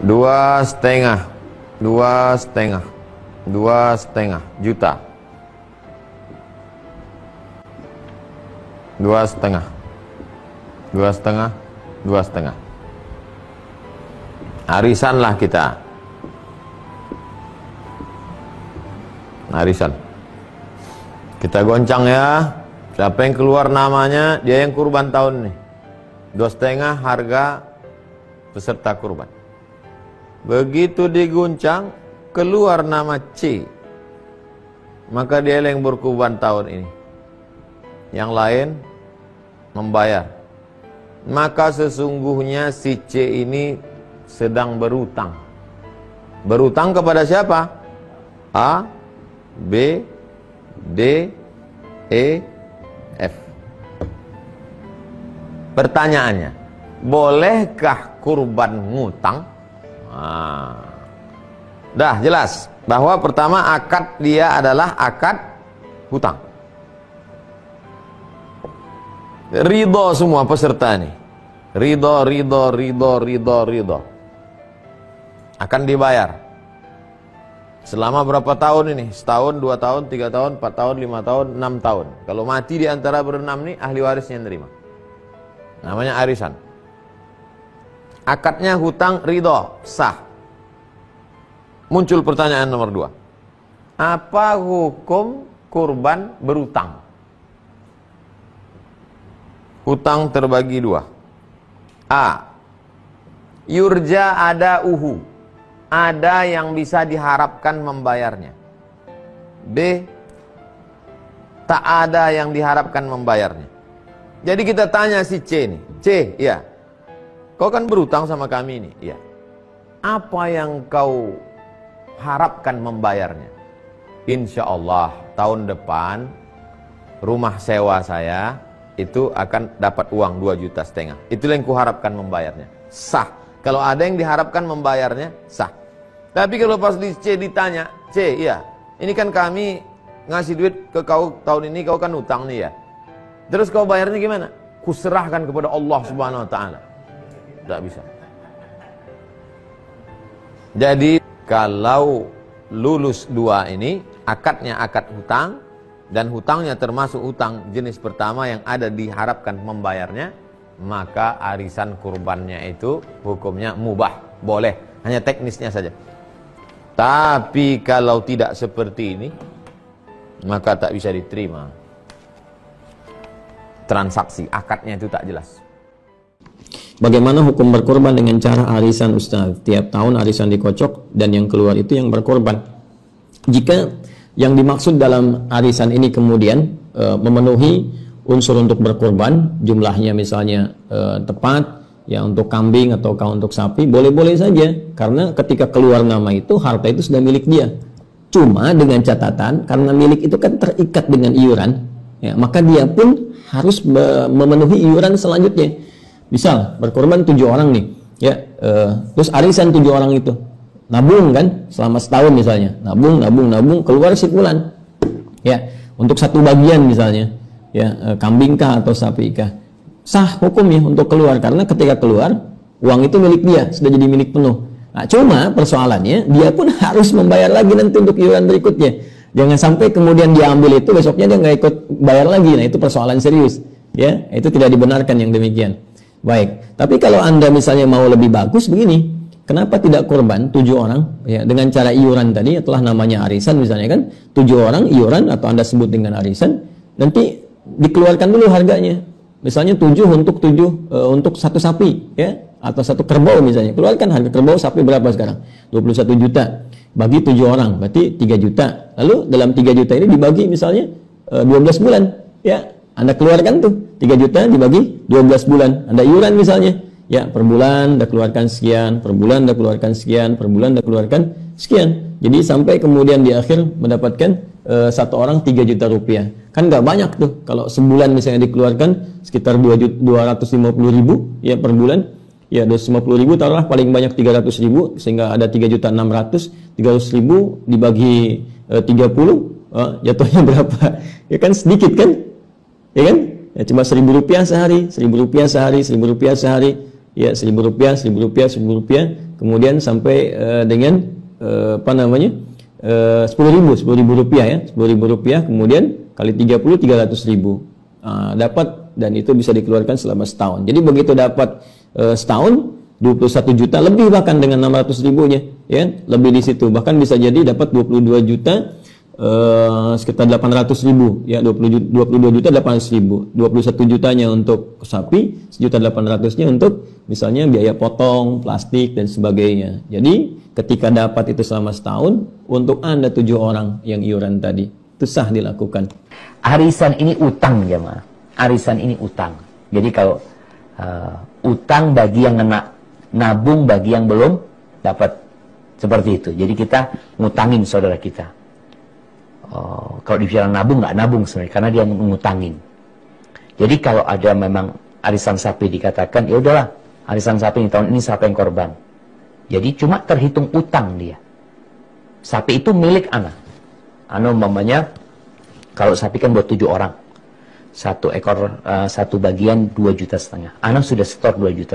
2,5 juta. 2,5 arisan lah kita, arisan kita goncang ya. Siapa yang keluar namanya, dia yang kurban tahun ini. 2,5 harga peserta kurban. Begitu diguncang, keluar nama C, maka dia yang berkurban tahun ini. Yang lain membayar. Maka sesungguhnya si C ini sedang berutang. Berutang kepada siapa? A, B, D, E, F. Pertanyaannya, bolehkah kurban ngutang? Dah jelas bahwa pertama akad dia adalah akad hutang. Ridho semua peserta ini. Ridho akan dibayar. Selama berapa tahun ini? Setahun, 2 tahun, 3 tahun, 4 tahun, 5 tahun, 6 tahun. Kalau mati di antara berenam nih, ahli warisnya yang terima. Namanya arisan. Akadnya hutang, ridho, sah. Muncul pertanyaan nomor 2. Apa hukum kurban berutang? Hutang terbagi 2. A, yurja ada uhu, ada yang bisa diharapkan membayarnya. B, tak ada yang diharapkan membayarnya. Jadi kita tanya si C nih, C, ya, kau kan berutang sama kami nih, ya. Apa yang kau harapkan membayarnya? Insya Allah tahun depan rumah sewa saya itu akan dapat uang 2,5 juta. Itulah yang kuharapkan membayarnya. Sah. Kalau ada yang diharapkan membayarnya, sah. Tapi kalau pas di C ditanya, C, iya, ini kan kami ngasih duit ke kau tahun ini, kau kan utang nih ya. Terus kau bayarnya gimana? Kuserahkan kepada Allah Subhanahu wa taala. Tidak bisa. Jadi kalau lulus 2 ini, akadnya akad hutang, dan hutangnya termasuk hutang jenis pertama yang ada diharapkan membayarnya, maka arisan kurbannya itu hukumnya mubah, boleh, hanya teknisnya saja. Tapi kalau tidak seperti ini, maka tak bisa diterima. Transaksi akadnya itu tak jelas. Bagaimana hukum berkorban dengan cara arisan, Ustaz? Tiap tahun arisan dikocok dan yang keluar itu yang berkorban. Jika yang dimaksud dalam arisan ini kemudian memenuhi unsur untuk berkorban, jumlahnya misalnya tepat, ya untuk kambing atau untuk sapi, boleh-boleh saja. Karena ketika keluar nama itu, harta itu sudah milik dia. Cuma dengan catatan, karena milik itu kan terikat dengan iuran, ya, maka dia pun harus memenuhi iuran selanjutnya. Misal berkorban 7 orang nih, ya, terus arisan 7 orang itu nabung kan selama setahun misalnya, nabung keluar sebulan, ya, untuk satu bagian misalnya, ya, kambing kah atau sapi kah, sah hukumnya untuk keluar karena ketika keluar uang itu milik dia, sudah jadi milik penuh. Nah, cuma persoalannya dia pun harus membayar lagi nanti untuk iuran berikutnya. Jangan sampai kemudian dia ambil itu, besoknya dia nggak ikut bayar lagi. Nah, itu persoalan serius, ya, itu tidak dibenarkan yang demikian. Baik, tapi kalau Anda misalnya mau lebih bagus begini, kenapa tidak korban 7 orang, ya, dengan cara iuran tadi, telah namanya arisan misalnya kan, 7 orang iuran atau Anda sebut dengan arisan, nanti dikeluarkan dulu harganya. Misalnya 7 untuk satu sapi, ya, atau satu kerbau misalnya. Keluarkan harga kerbau sapi berapa sekarang? 21 juta. Bagi 7 orang, berarti 3 juta. Lalu dalam 3 juta ini dibagi misalnya 12 bulan, ya. Anda keluarkan tuh 3 juta dibagi 12 bulan. Anda iuran misalnya, ya, per bulan Anda keluarkan sekian, per bulan Anda keluarkan sekian, per bulan Anda keluarkan sekian. Jadi sampai kemudian di akhir mendapatkan satu orang 3 juta rupiah. Kan nggak banyak tuh. Kalau sebulan misalnya dikeluarkan sekitar 250 ribu, ya, per bulan. Ya, 250 ribu taruhlah paling banyak 300 ribu, sehingga ada 3.600.000. 300 ribu dibagi 30, jatuhnya berapa? Ya kan sedikit kan? Ya kan? Ya, cuma 1.000 rupiah sehari, 1.000 rupiah sehari, 1.000 rupiah sehari. ya 1.000 rupiah, 1.000 rupiah, 1.000 rupiah, kemudian sampai dengan 10.000 rupiah ya, 10.000 rupiah, kemudian kali 30, 300.000 dapat, dan itu bisa dikeluarkan selama setahun. Jadi begitu dapat setahun 21 juta lebih, bahkan dengan 600.000-nya ya, lebih di situ, bahkan bisa jadi dapat 22 juta sekitar 800.000 ya, 22 juta 800.000, 21 jutanya untuk sapi, 1.800.000-nya untuk misalnya biaya potong, plastik dan sebagainya. Jadi ketika dapat itu selama setahun, untuk Anda 7 orang yang iuran tadi, itu sah dilakukan. Arisan ini utang jemaah. Arisan ini utang. Jadi kalau utang bagi yang kena, nabung bagi yang belum dapat, seperti itu. Jadi kita ngutangin saudara kita. Kalau dibicara nabung, nggak nabung sebenarnya, karena dia ngutangin. Jadi kalau ada memang arisan sapi dikatakan, ya udahlah, arisan sapi ini tahun ini siapa yang korban. Jadi cuma terhitung utang dia. Sapi itu milik anak. Umpamanya, kalau sapi kan buat 7 orang. Satu ekor, satu bagian 2,5 juta. Anak sudah setor 2,5 juta.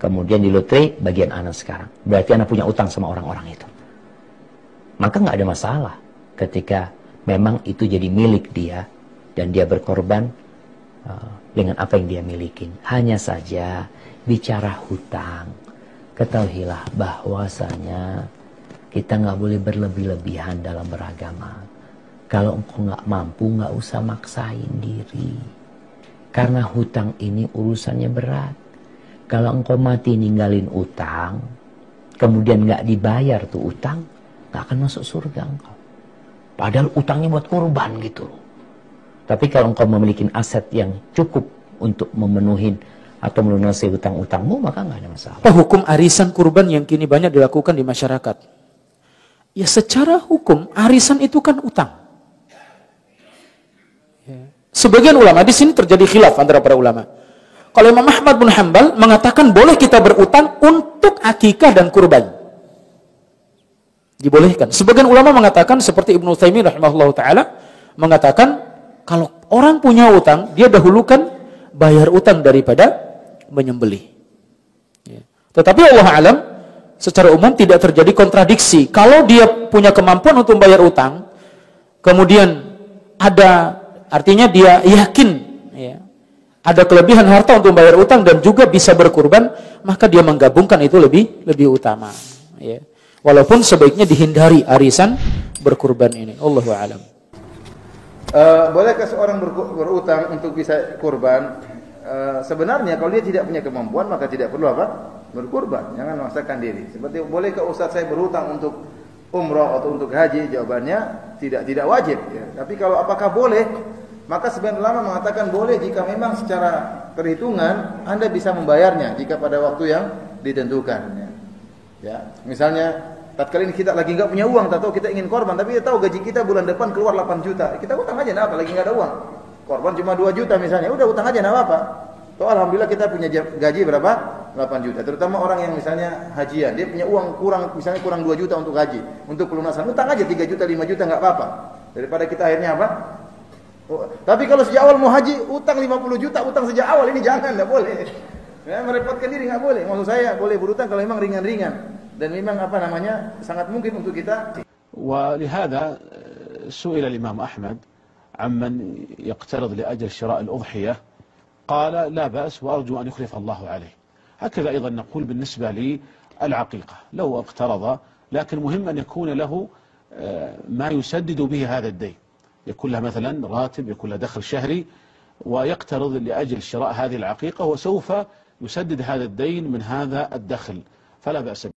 Kemudian di lotre, bagian anak sekarang. Berarti anak punya utang sama orang-orang itu. Maka nggak ada masalah ketika memang itu jadi milik dia dan dia berkorban dengan apa yang dia milikin. Hanya saja bicara hutang, ketahuilah bahwasanya kita nggak boleh berlebih-lebihan dalam beragama. Kalau engkau nggak mampu, nggak usah maksain diri, karena hutang ini urusannya berat. Kalau engkau mati ninggalin utang, kemudian nggak dibayar tuh utang, nggak akan masuk surga engkau. Padahal utangnya buat kurban gitu. Tapi kalau engkau memiliki aset yang cukup untuk memenuhi atau melunasi hutang-utangmu, maka nggak ada masalah. Apa hukum arisan kurban yang kini banyak dilakukan di masyarakat? Ya secara hukum arisan itu kan utang. Sebagian ulama di sini terjadi khilaf antara para ulama. Kalau Imam Ahmad bin Hanbal mengatakan boleh kita berutang untuk akikah dan kurban. Dibolehkan. Sebagian ulama mengatakan seperti Ibnu Utsaimin rahimahullah taala mengatakan kalau orang punya utang, dia dahulukan bayar utang daripada menyembelih. Ya. Tetapi Allah alam secara umum tidak terjadi kontradiksi. Kalau dia punya kemampuan untuk membayar utang, kemudian ada, artinya dia yakin ya, ada kelebihan harta untuk membayar utang dan juga bisa berkurban, maka dia menggabungkan itu lebih utama. Ya. Walaupun sebaiknya dihindari arisan berkurban ini. Allahu a'lam. Bolehkah seorang berutang untuk bisa kurban? Sebenarnya kalau dia tidak punya kemampuan, maka tidak perlu apa? Berkurban. Jangan memaksakan diri. Seperti bolehkah Ustaz saya berutang untuk umrah atau untuk haji? Jawabannya tidak wajib. Ya. Tapi kalau apakah boleh? Maka sebagian ulama mengatakan boleh jika memang secara perhitungan Anda bisa membayarnya jika pada waktu yang ditentukan. Ya, misalnya tatkala ini kita lagi nggak punya uang, tahu kita ingin korban, tapi kita tahu gaji kita bulan depan keluar 8 juta, kita utang aja, nggak apa, lagi nggak ada uang. Korban cuma 2 juta misalnya, udah utang aja, nggak apa. Toh alhamdulillah kita punya gaji berapa? 8 juta. Terutama orang yang misalnya hajian, dia punya uang kurang 2 juta untuk haji, untuk pelunasan, utang aja 3 juta, 5 juta nggak apa-apa. Daripada kita akhirnya apa? Tapi kalau sejak awal mau haji, utang 50 juta, utang sejak awal ini jangan, nggak boleh. Ya, merepotkan diri nggak boleh. Maksud saya boleh berutang kalau memang ringan-ringan dan memang sangat mungkin untuk kita. ولهذا سئل الإمام أحمد عمن يقترض لأجل شراء الأضحية قال لا بأس وأرجو أن يخلف الله عليه. هكذا أيضا نقول بالنسبة للعقيقة لو اقترض، لكن مهم أن يكون له ما يسدد به هذا الدين، يكون له مثلا راتب، يكون له دخل شهري، ويقترض لأجل شراء هذه العقيقة وسوف يسدد هذا الدين من هذا الدخل، فلا بأس به.